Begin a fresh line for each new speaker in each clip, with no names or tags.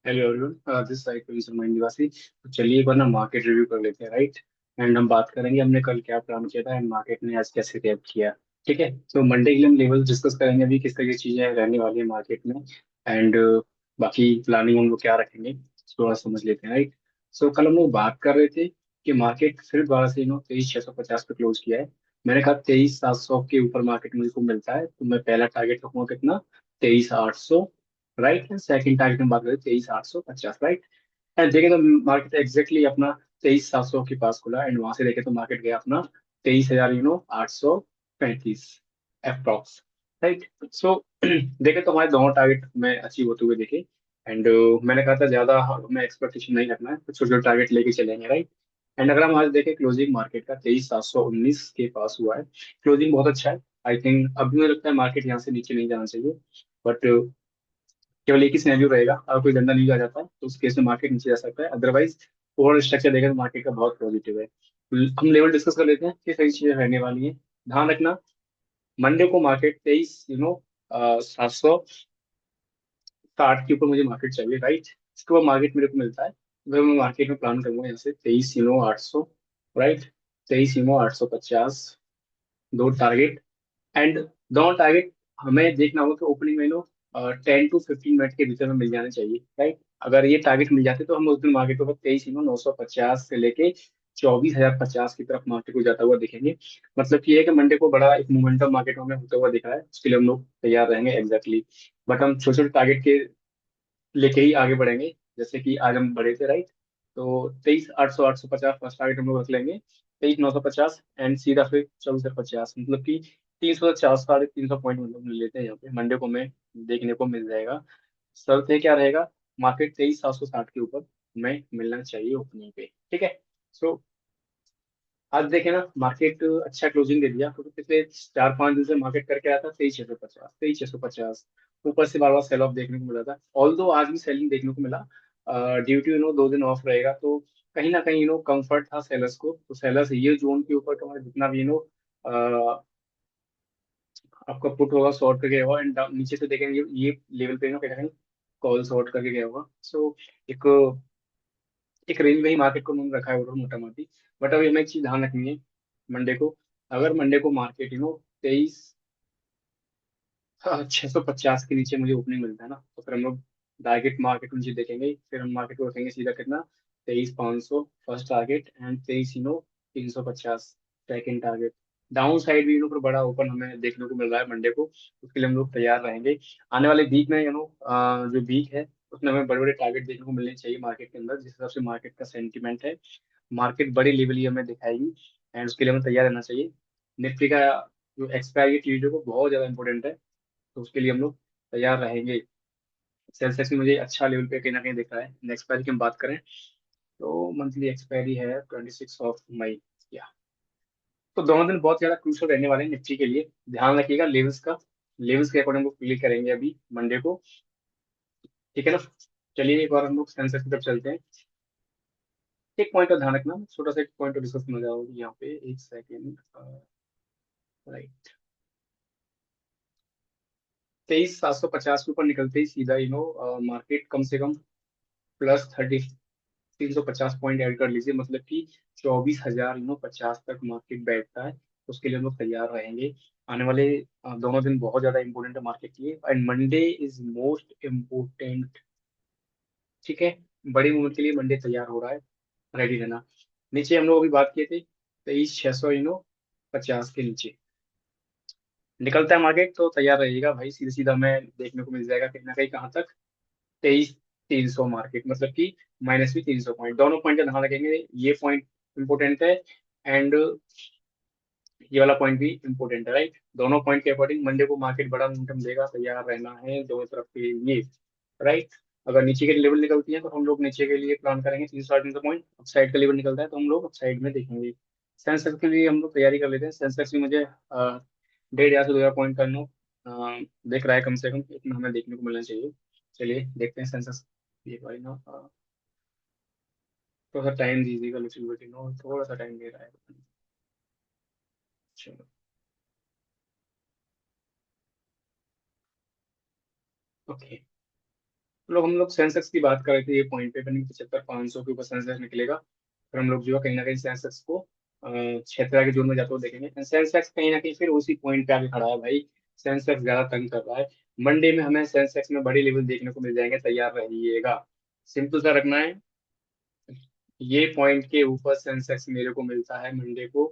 Hello everyone, this side producer Mahendra निवासी। तो चलिए एक बार ना मार्केट रिव्यू कर लेते हैं, राइट। एंड हम बात करेंगे हमने कल क्या प्लान किया था एंड मार्केट ने आज कैसे रिएक्ट किया। ठीक है, तो मंडे के लिए हम लेवल डिस्कस करेंगे अभी किस तरह की चीजें रहने वाली है मार्केट में। एंड बाकी प्लानिंग हम लोग क्या रखेंगे थोड़ा समझ लेते हैं, राइट। सो कल हम लोग बात कर रहे थे कि मार्केट फिर दोबारा से 23,650 पे क्लोज किया है। मैंने कहा 23,700 के ऊपर मार्केट मुझे को मिलता है तो मैं पहला टारगेट रखूंगा कितना, 23,800, राइट। सेकंड टारगेट में बात करें 23,850, राइट। एंड देखें तो मार्केट एग्जैक्टली अपना 23,700 के पास खुला एंड वहां से देखे तो मार्केट गया अपना 23,835 अप्रॉक्स, राइट। सो देखे तो हमारे दोनों टारगेट में अचीव होते हुए देखे। एंड मैंने कहा था ज्यादा हमें एक्सपेक्टेशन नहीं रखना है, तो छोटे छोटे टारगेट लेके चलेंगे, राइट। एंड अगर हम आज देखें क्लोजिंग मार्केट का 23,719 के पास हुआ है। क्लोजिंग बहुत अच्छा है। आई थिंक अभी मुझे लगता है मार्केट यहाँ से नीचे नहीं जाना चाहिए, बट केवल एक ही सिनेरियो रहेगा, अगर कोई गंदा न्यूज आ जाता है तो उस केस में मार्केट नीचे जा सकता है, अदरवाइज ओवरऑल स्ट्रक्चर देखा तो मार्केट का बहुत पॉजिटिव है। हम लेवल डिस्कस कर लेते हैं कि सही चीजें रहने वाली हैं। ध्यान रखना, मंडे को मार्केट 23,760 के ऊपर मुझे मार्केट चाहिए, राइट। इसके बाद मार्केट मेरे को मिलता है तो मैं मार्केट में प्लान करूंगा यहाँ से 23,800, राइट। 23,850 दो टारगेट। एंड दोनों टारगेट हमें देखना होगा कि ओपनिंग में 10 to 15 मिनट के भीतर में मिल जाने चाहिए, राइट। अगर ये टारगेट मिल जाते तो हम उस दिन मार्केट को 23,950 से लेके 24,050 की तरफ मार्केट को जाता हुआ देखेंगे। मतलब कि ये है कि मंडे को बड़ा एक मोमेंटम मार्केट में होता हुआ दिखा है, उसके लिए हम लोग तैयार रहेंगे एग्जैक्टली। बट हम छोटे छोटे टारगेट के लेके ही आगे बढ़ेंगे, जैसे कि आज हम बढ़े थे, राइट। तो 23,800 850 फर्स्ट टारगेट हम लोग रख लेंगे, 23,950 एंड सीधा फिर 24,050, मतलब कि 350 350 पॉइंट मतलब ले लेते हैं यहाँ पे, मंडे को हमें देखने को मिल जाएगा। शर्त है क्या रहेगा, मार्केट 23,760 के ऊपर हमें मिलना चाहिए ओपनिंग पे, ठीक है। सो आज देखे ना मार्केट अच्छा क्लोजिंग दे दिया, क्योंकि पिछले 4 5 दिन से मार्केट करके आया था 23,650 ऊपर से बार बार सेल ऑफ देखने को मिला था। ऑल्दो आज भी सेलिंग देखने को मिला, ड्यू टू 2 दिन ऑफ रहेगा तो कहीं ना कहीं कंफर्ट था सेलर्स को, तो सेलर्स ये जोन के ऊपर का जितना भी आपका पुट होगा शॉर्ट करके गया होगा एंड नीचे से देखेंगे ये लेवल पे कहीं ना कहीं कॉल शॉर्ट करके गया होगा। सो एक एक रेंज में ही मार्केट को उन्होंने रखा है ओवरऑल मोटा मोटी। बट अभी हमें एक चीज ध्यान रखनी है, मंडे को अगर मंडे को मार्केट 23,650 के नीचे मुझे ओपनिंग मिलता है ना, तो फिर हम लोग टारगेट मार्केट नीचे देखेंगे, फिर हम मार्केट को रखेंगे सीधा कितना, 23,500 first target and 23,350 second target. Down side भी पर बड़ा ओपन हमें देखने को मिल रहा है मंडे को, उसके लिए हम लोग तैयार रहेंगे। आने वाले वीक में जो वीक है उसमें हमें बड़े बड़े टारगेट देखने को मिलने चाहिए मार्केट के अंदर, जिस हिसाब से मार्केट का सेंटीमेंट है। मार्केट बड़ी लेवल ही हमें दिखाएगी एंड उसके लिए हमें तैयार रहना चाहिए। निफ्टी का जो एक्सपायरी ट्यूजडे को बहुत ज्यादा इंपॉर्टेंट है, तो उसके लिए हम लोग तैयार रहेंगे। सेंसेक्स में मुझे अच्छा लेवल पे कहीं ना कहीं दिख रहा है। नेक्स्ट एक्सपायरी की हम बात करें तो मंथली एक्सपायरी है 26 मई या, तो दोनों दिन बहुत ज्यादा क्रूशल रहने वाले हैं निफ्टी के लिए। ध्यान रखिएगा लेवल्स का, लेवल्स के अकॉर्डिंग हम क्लिक करेंगे अभी मंडे को, ठीक है ना। चलिए एक बार हम लोग सेंसेक्स की तरफ चलते हैं। एक पॉइंट का ध्यान रखना, छोटा सा एक पॉइंट डिस्कस करना चाहूंगी यहाँ पे, एक सेकेंड, राइट। 23,750 के ऊपर निकलते ही सीधा मार्केट कम से कम +30 350 पॉइंट ऐड कर लीजिए, मतलब कि 24,050 तक मार्केट बैठता है, उसके लिए हम लोग तैयार रहेंगे। आने वाले दोनों दिन बहुत ज्यादा इंपॉर्टेंट है मार्केट के लिए and Monday is most important, ठीक है। बड़ी मूवमेंट के लिए मंडे तैयार हो रहा है, रेडी रहना। नीचे हम लोग अभी बात किए थे 23,650 के नीचे निकलता है मार्केट तो तैयार रहिएगा भाई, सीधा सीधा हमें देखने को मिल जाएगा कहीं ना कहीं कहाँ तक, 23,300 मार्केट, मतलब कि माइनस भी 300 पॉइंट, दोनों पॉइंट का ध्यान रखेंगे। ये पॉइंट इंपोर्टेंट है एंड ये वाला पॉइंट भी इंपोर्टेंट है, राइट। दोनों पॉइंट के अकॉर्डिंग मंडे को मार्केट बड़ा मोमेंटम देगा, तैयार रहना है दोनों तरफ के लिए, राइट। अगर नीचे के लेवल निकलती है तो हम लोग नीचे के लिए प्लान करेंगे 300 300 पॉइंट, अप साइड का लेवल निकलता है तो हम लोग अप साइड में देखेंगे। सेंसेक्स के लिए हम लोग तैयारी कर लेते हैं। सेंसेक्स भी मुझे 1,500 से 2,000 पॉइंट का देख रहा है कम से कम, इतना हमें देखने को मिलना चाहिए। चलिए देखते हैं सेंसेक्स ये भाई थोड़ा सा टाइम दीजिएगा, लिटिल बिट थोड़ा सा टाइम दे रहा है। चलो, ओके। लोग हम लोग सेंसेक्स की बात कर रहे थे, ये पॉइंट पे बनी 75,500 के ऊपर सेंसेक्स निकलेगा, फिर हम लोग जो है कहीं ना कहीं सेंसेक्स को 76,000 के जोन में जाते हुए देखेंगे। सेंसेक्स कहीं ना कहीं फिर उसी पॉइंट पे आके खड़ा है भाई, सेंसेक्स ज्यादा तंग कर रहा है। मंडे में हमें सेंसेक्स में बड़ी लेवल देखने को मिल जाएंगे, तैयार रहिएगा। सिंपल सा रखना है, ये पॉइंट के ऊपर सेंसेक्स मेरे को मिलता है मंडे को,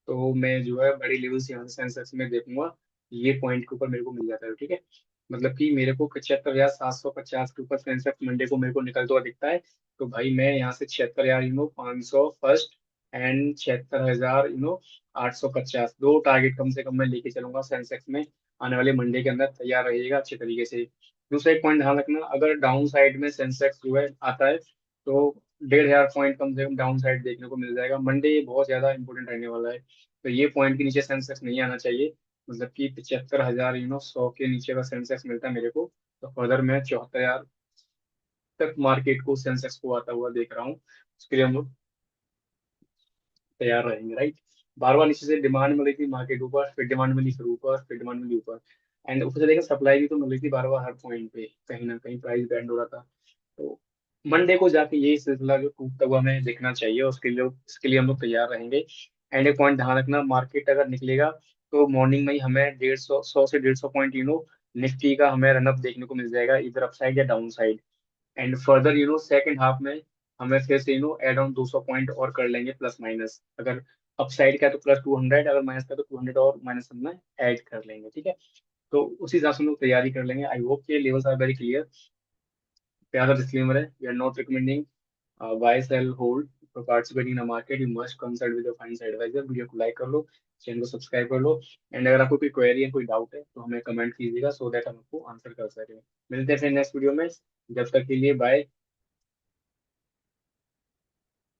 तो मैं जो है बड़ी लेवल से यहाँ से सेंसेक्स में देखूंगा, ये पॉइंट के ऊपर मेरे को मिल जाता है, ठीक है। मतलब कि मेरे को 75,750 के ऊपर सेंसेक्स मंडे को मेरे को निकलता हुआ दिखता है, तो भाई मैं यहाँ से 76,000 500 फर्स्ट, एंड 76,000 850 दो टारगेट कम से कम मैं लेके चलूंगा सेंसेक्स में आने वाले मंडे के अंदर, तैयार रहिएगा अच्छे तरीके से। दूसरा एक पॉइंट ध्यान रखना, अगर डाउन साइड में सेंसेक्स जो है आता है, तो 1,500 पॉइंट कम से कम डाउन साइड देखने को मिल जाएगा। मंडे बहुत ज्यादा इंपॉर्टेंट रहने वाला है, तो ये पॉइंट के नीचे सेंसेक्स नहीं आना चाहिए। मतलब कि 75,000 100 के नीचे का सेंसेक्स मिलता है मेरे को, तो फर्दर मैं 74,000 तक मार्केट को सेंसेक्स को आता हुआ देख रहा हूँ, उसके लिए हम लोग तैयार रहेंगे, राइट। बार बार नीचे से डिमांड मिल रही थी, मार्केट ऊपर, फिर डिमांड मिली, फिर ऊपर, फिर डिमांड मिली ऊपर, एंड ऊपर से देखा सप्लाई भी तो मिल रही थी बार बार हर पॉइंट पे, कहीं ना कहीं प्राइस बैंड हो रहा था। तो मंडे को जाके यही सिलसिला जो टूटता हुआ हमें देखना चाहिए, उसके लिए इसके लिए हम लोग तैयार रहेंगे। एंड एक पॉइंट ध्यान रखना, मार्केट अगर निकलेगा तो मॉर्निंग में ही हमें 150 100 से 150 पॉइंट निफ्टी का हमें रनअप देखने को मिल जाएगा, इधर अपसाइड या down side. And further second half में हमें फिर से एड ऑन 200 पॉइंट और कर लेंगे प्लस माइनस, अगर अपसाइड का है तो प्लस 200, अगर माइनस का तो 200 और माइनस में ऐड कर लेंगे, ठीक है। तो उसी हिसाब से हम लोग तैयारी कर लेंगे। आई होप के लेवल्स आर वेरी क्लियर। प्यारा डिस्क्लेमर है, we are not recommending buy sell hold for participating in the market, you must consult with your financial advisor. Video को लाइक कर लो, चैनल को सब्सक्राइब कर लो, एंड अगर आपको कोई क्वेरी है, कोई डाउट है, तो हमें कमेंट कीजिएगा, सो दैट हम आपको आंसर कर सकें। मिलते हैं फिर नेक्स्ट वीडियो में, जब तक के लिए बाय।